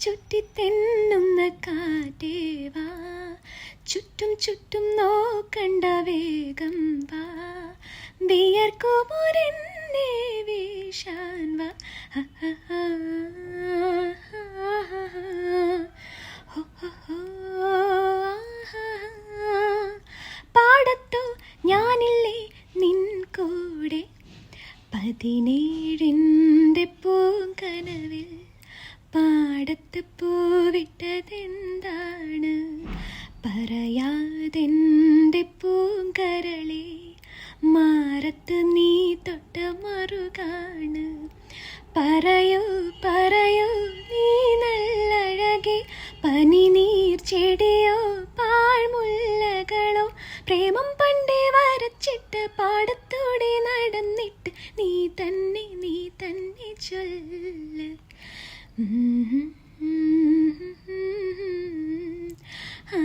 ചുറ്റിത്തെന്നുന്ന കാറ്റേവാ, ചുറ്റും ചുറ്റും നോക്കണ്ട വേഗം വാ, വിയർക്കുമൊരെന്നെ വീശാൻ വാ. പാടത്തു ഞാനില്ലേ നിൻ കൂടെ, 17 പൂങ്കനവിൽ പാടത്ത് പൂവിട്ടതെന്താണ്, പറയാതെൻ്റെ പൂങ്കരളെ മാറത്ത് നീ തൊട്ട മറുകാണ്. പറയൂ പറയൂ നീ നല്ലഴകെ, പനിനീർ ചെടിയോ പാഴ്മുല്ലകളോ, പ്രേമം പണ്ടേ വരച്ചിട്ട പാടത്തൂടെ നടന്നിട്ട് നീ തന്നെ ചൊല്ല്. ആ